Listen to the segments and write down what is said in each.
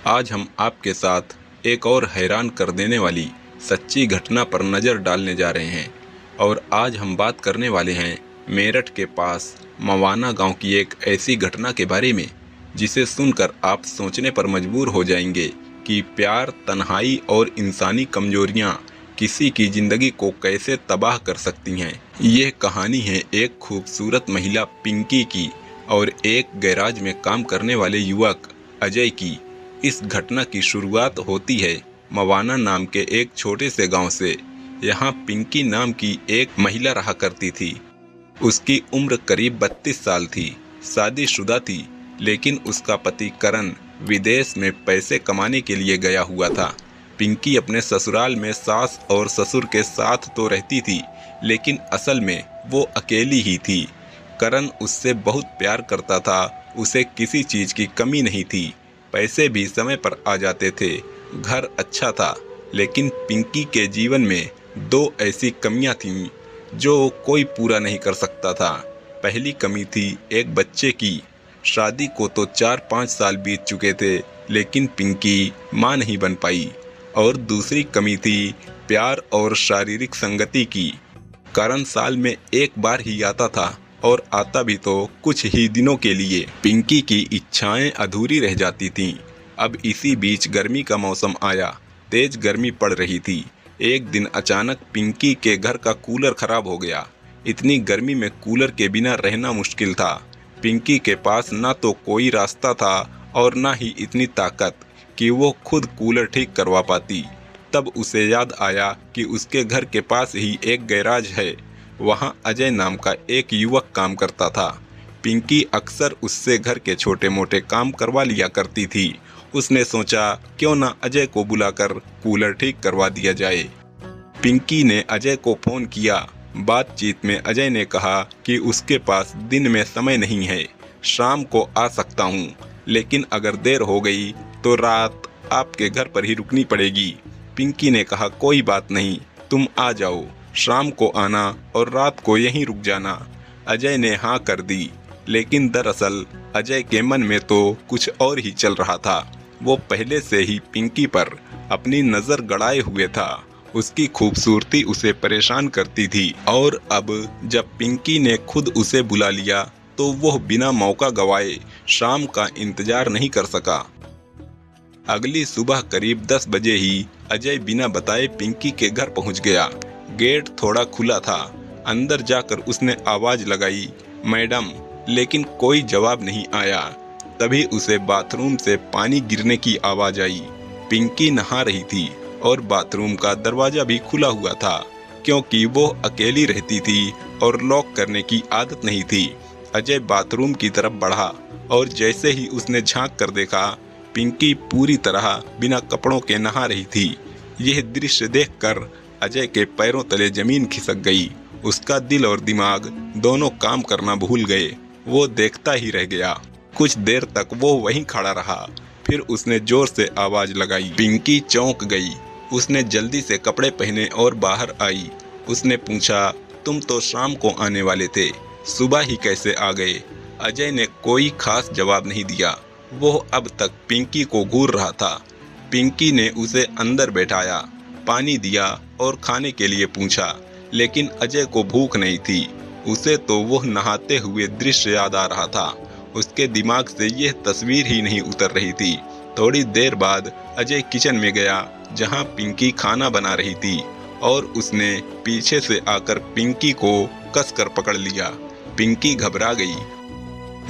आज हम आपके साथ एक और हैरान कर देने वाली सच्ची घटना पर नज़र डालने जा रहे हैं। और आज हम बात करने वाले हैं मेरठ के पास मवाना गांव की एक ऐसी घटना के बारे में जिसे सुनकर आप सोचने पर मजबूर हो जाएंगे कि प्यार, तन्हाई और इंसानी कमजोरियां किसी की ज़िंदगी को कैसे तबाह कर सकती हैं। यह कहानी है एक खूबसूरत महिला पिंकी की और एक गैराज में काम करने वाले युवक अजय की। इस घटना की शुरुआत होती है मवाना नाम के एक छोटे से गांव से। यहाँ पिंकी नाम की एक महिला रहा करती थी। उसकी उम्र करीब 32 साल थी, शादीशुदा थी, लेकिन उसका पति करण विदेश में पैसे कमाने के लिए गया हुआ था। पिंकी अपने ससुराल में सास और ससुर के साथ तो रहती थी, लेकिन असल में वो अकेली ही थी। करण उससे बहुत प्यार करता था, उसे किसी चीज़ की कमी नहीं थी, पैसे भी समय पर आ जाते थे, घर अच्छा था। लेकिन पिंकी के जीवन में दो ऐसी कमियां थीं जो कोई पूरा नहीं कर सकता था। पहली कमी थी एक बच्चे की। शादी को तो 4-5 साल बीत चुके थे, लेकिन पिंकी मां नहीं बन पाई। और दूसरी कमी थी प्यार और शारीरिक संगति की। करण साल में एक बार ही आता था, और आता भी तो कुछ ही दिनों के लिए। पिंकी की इच्छाएं अधूरी रह जाती थीं। अब इसी बीच गर्मी का मौसम आया, तेज गर्मी पड़ रही थी। एक दिन अचानक पिंकी के घर का कूलर खराब हो गया। इतनी गर्मी में कूलर के बिना रहना मुश्किल था। पिंकी के पास ना तो कोई रास्ता था और ना ही इतनी ताकत कि वो खुद कूलर ठीक करवा पाती। तब उसे याद आया कि उसके घर के पास ही एक गैराज है। वहाँ अजय नाम का एक युवक काम करता था। पिंकी अक्सर उससे घर के छोटे मोटे काम करवा लिया करती थी। उसने सोचा क्यों ना अजय को बुलाकर कूलर ठीक करवा दिया जाए। पिंकी ने अजय को फ़ोन किया। बातचीत में अजय ने कहा कि उसके पास दिन में समय नहीं है, शाम को आ सकता हूँ, लेकिन अगर देर हो गई तो रात आपके घर पर ही रुकनी पड़ेगी। पिंकी ने कहा कोई बात नहीं, तुम आ जाओ, शाम को आना और रात को यहीं रुक जाना। अजय ने हाँ कर दी, लेकिन दरअसल अजय के मन में तो कुछ और ही चल रहा था। वो पहले से ही पिंकी पर अपनी नज़र गड़ाए हुए था। उसकी खूबसूरती उसे परेशान करती थी, और अब जब पिंकी ने खुद उसे बुला लिया तो वो बिना मौका गवाए शाम का इंतजार नहीं कर सका। अगली सुबह करीब 10 बजे ही अजय बिना बताए पिंकी के घर पहुंच गया। गेट थोड़ा खुला था। अंदर जाकर उसने आवाज़ लगाई, मैडम, लेकिन कोई जवाब नहीं आया। तभी उसे बाथरूम से पानी गिरने की आवाज़ आई। पिंकी नहा रही थी और बाथरूम का दरवाज़ा भी खुला हुआ था, क्योंकि वो अकेली रहती थी और लॉक करने की आदत नहीं थी। अजय बाथरूम की तरफ बढ़ा और जैसे ही उसने झांक कर देखा, पिंकी पूरी तरह बिना कपड़ों के नहा रही थी। यह दृश्य देखकर अजय के पैरों तले जमीन खिसक गई। उसका दिल और दिमाग दोनों काम करना भूल गए। वो देखता ही रह गया। कुछ देर तक वो वहीं खड़ा रहा। फिर उसने जोर से आवाज लगाई। पिंकी चौंक गई। उसने जल्दी से कपड़े पहने और बाहर आई। उसने पूछा, तुम तो शाम को आने वाले थे, सुबह ही कैसे आ गए? अजय ने कोई खास जवाब नहीं दिया। वो अब तक पिंकी को घूर रहा था। पिंकी ने उसे अंदर बैठाया, पानी दिया और खाने के लिए पूछा, लेकिन अजय को भूख नहीं थी। उसे तो वह नहाते हुए दृश्य याद आ रहा था। उसके दिमाग से यह तस्वीर ही नहीं उतर रही थी। थोड़ी देर बाद अजय किचन में गया, जहां पिंकी खाना बना रही थी, और उसने पीछे से आकर पिंकी को कसकर पकड़ लिया। पिंकी घबरा गई।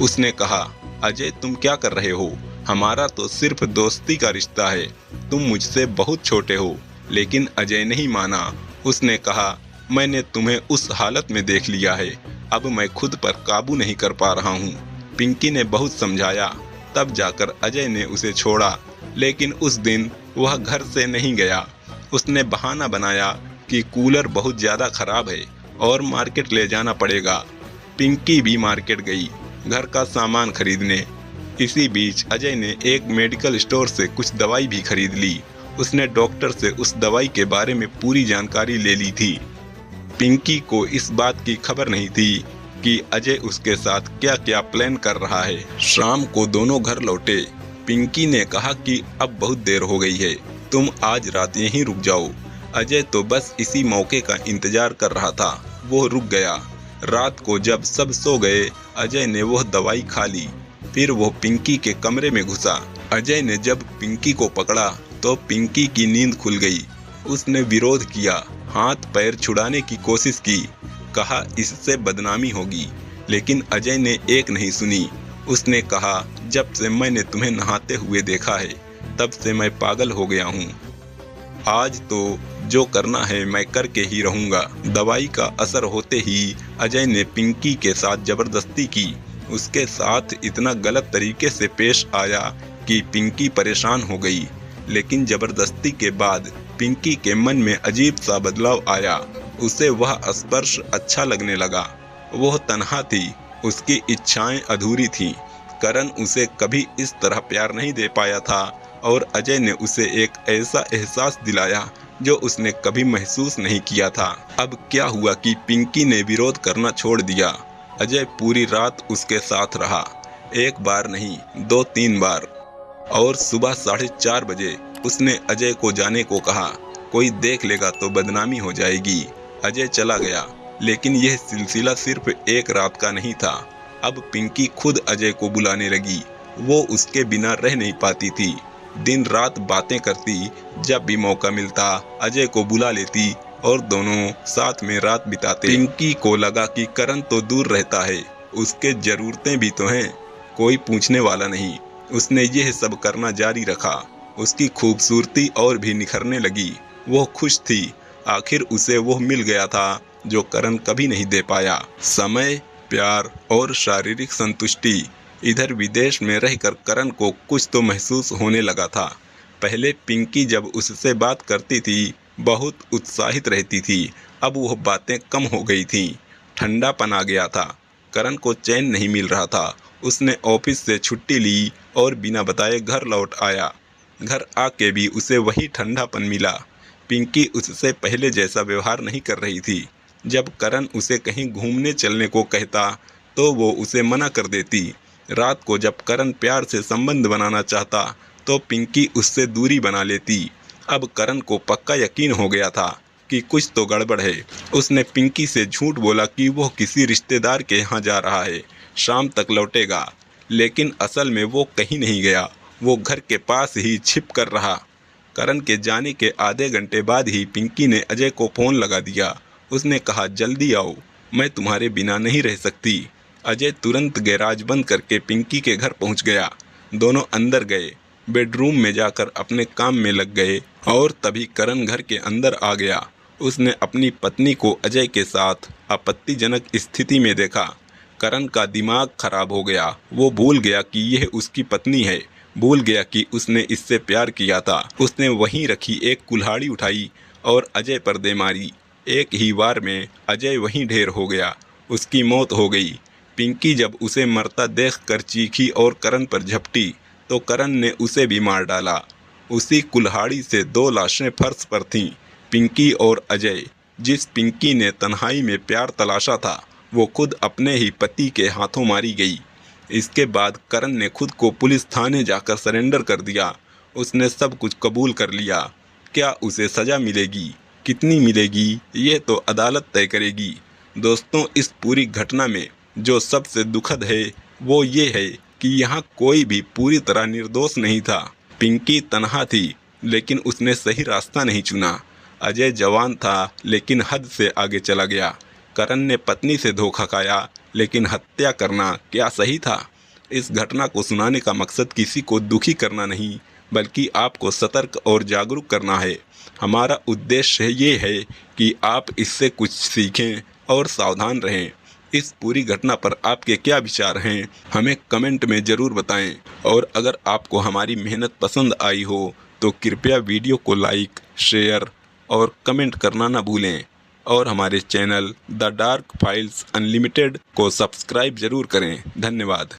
उसने कहा, अजय, तुम क्या कर रहे हो? हमारा तो सिर्फ दोस्ती का रिश्ता है, तुम मुझसे बहुत छोटे हो। लेकिन अजय नहीं माना। उसने कहा, मैंने तुम्हें उस हालत में देख लिया है, अब मैं खुद पर काबू नहीं कर पा रहा हूँ। पिंकी ने बहुत समझाया, तब जाकर अजय ने उसे छोड़ा। लेकिन उस दिन वह घर से नहीं गया। उसने बहाना बनाया कि कूलर बहुत ज़्यादा खराब है और मार्केट ले जाना पड़ेगा। पिंकी भी मार्केट गई, घर का सामान खरीदने। इसी बीच अजय ने एक मेडिकल स्टोर से कुछ दवाई भी खरीद ली। उसने डॉक्टर से उस दवाई के बारे में पूरी जानकारी ले ली थी। पिंकी को इस बात की खबर नहीं थी कि अजय उसके साथ क्या क्या प्लान कर रहा है। शाम को दोनों घर लौटे। पिंकी ने कहा कि अब बहुत देर हो गई है, तुम आज रात यहीं रुक जाओ। अजय तो बस इसी मौके का इंतजार कर रहा था। वो रुक गया। रात को जब सब सो गए, अजय ने वह दवाई खा ली। फिर वो पिंकी के कमरे में घुसा। अजय ने जब पिंकी को पकड़ा तो पिंकी की नींद खुल गई। उसने विरोध किया, हाथ पैर छुड़ाने की कोशिश की, कहा इससे बदनामी होगी, लेकिन अजय ने एक नहीं सुनी। उसने कहा, जब से मैंने तुम्हें नहाते हुए देखा है तब से मैं पागल हो गया हूँ। आज तो जो करना है मैं करके ही रहूँगा। दवाई का असर होते ही अजय ने पिंकी के साथ जबरदस्ती की। उसके साथ इतना गलत तरीके से पेश आया कि पिंकी परेशान हो गई। लेकिन जबरदस्ती के बाद पिंकी के मन में अजीब सा बदलाव आया। उसे वह स्पर्श अच्छा लगने लगा। वह तन्हा थी, उसकी इच्छाएं अधूरी थीं। करण उसे कभी इस तरह प्यार नहीं दे पाया था और अजय ने उसे एक ऐसा एहसास दिलाया जो उसने कभी महसूस नहीं किया था। अब क्या हुआ कि पिंकी ने विरोध करना छोड़ दिया। अजय पूरी रात उसके साथ रहा, एक बार नहीं 2-3 बार। और सुबह 4:30 बजे उसने अजय को जाने को कहा। कोई देख लेगा तो बदनामी हो जाएगी। अजय चला गया, लेकिन यह सिलसिला सिर्फ एक रात का नहीं था। अब पिंकी खुद अजय को बुलाने लगी। वो उसके बिना रह नहीं पाती थी। दिन रात बातें करती, जब भी मौका मिलता अजय को बुला लेती और दोनों साथ में रात बिताते। पिंकी को लगा कि करण तो दूर रहता है, उसके जरूरतें भी तो हैं, कोई पूछने वाला नहीं। उसने यह सब करना जारी रखा। उसकी खूबसूरती और भी निखरने लगी। वो खुश थी। आखिर उसे वो मिल गया था जो करण कभी नहीं दे पाया। समय, प्यार और शारीरिक संतुष्टि। इधर विदेश में रहकर करण को कुछ तो महसूस होने लगा था। पहले पिंकी जब उससे बात करती थी बहुत उत्साहित रहती थी। अब वह बातें कम हो गई थीं। ठंडापन आ गया था। करण को चैन नहीं मिल रहा था। उसने ऑफिस से छुट्टी ली और बिना बताए घर लौट आया। घर आके भी उसे वही ठंडापन मिला। पिंकी उससे पहले जैसा व्यवहार नहीं कर रही थी। जब करण उसे कहीं घूमने चलने को कहता तो वो उसे मना कर देती। रात को जब करण प्यार से संबंध बनाना चाहता तो पिंकी उससे दूरी बना लेती। अब करण को पक्का यकीन हो गया था कि कुछ तो गड़बड़ है। उसने पिंकी से झूठ बोला कि वो किसी रिश्तेदार के यहाँ जा रहा है, शाम तक लौटेगा। लेकिन असल में वो कहीं नहीं गया, वो घर के पास ही छिप कर रहा। करण के जाने के आधे घंटे बाद ही पिंकी ने अजय को फ़ोन लगा दिया। उसने कहा, जल्दी आओ, मैं तुम्हारे बिना नहीं रह सकती। अजय तुरंत गैराज बंद करके पिंकी के घर पहुंच गया। दोनों अंदर गए, बेडरूम में जाकर अपने काम में लग गए और तभी करण घर के अंदर आ गया। उसने अपनी पत्नी को अजय के साथ आपत्तिजनक स्थिति में देखा। करण का दिमाग खराब हो गया। वो भूल गया कि यह उसकी पत्नी है, भूल गया कि उसने इससे प्यार किया था। उसने वहीं रखी एक कुल्हाड़ी उठाई और अजय पर दे मारी। एक ही वार में अजय वहीं ढेर हो गया। उसकी मौत हो गई। पिंकी जब उसे मरता देखकर चीखी और करण पर झपटी तो करण ने उसे भी मार डाला। उसी कुल्हाड़ी से 2 लाशें फर्श पर थीं, पिंकी और अजय। जिस पिंकी ने तन्हाई में प्यार तलाशा था वो खुद अपने ही पति के हाथों मारी गई। इसके बाद करण ने खुद को पुलिस थाने जाकर सरेंडर कर दिया। उसने सब कुछ कबूल कर लिया। क्या उसे सज़ा मिलेगी, कितनी मिलेगी, ये तो अदालत तय करेगी। दोस्तों, इस पूरी घटना में जो सबसे दुखद है वो ये है कि यहाँ कोई भी पूरी तरह निर्दोष नहीं था। पिंकी तन्हा थी लेकिन उसने सही रास्ता नहीं चुना। अजय जवान था लेकिन हद से आगे चला गया। करण ने पत्नी से धोखा खाया लेकिन हत्या करना क्या सही था? इस घटना को सुनाने का मकसद किसी को दुखी करना नहीं बल्कि आपको सतर्क और जागरूक करना है। हमारा उद्देश्य ये है कि आप इससे कुछ सीखें और सावधान रहें। इस पूरी घटना पर आपके क्या विचार हैं, हमें कमेंट में ज़रूर बताएं। और अगर आपको हमारी मेहनत पसंद आई हो तो कृपया वीडियो को लाइक, शेयर और कमेंट करना ना भूलें। और हमारे channel the dark files unlimited को सब्सक्राइब ज़रूर करें। धन्यवाद।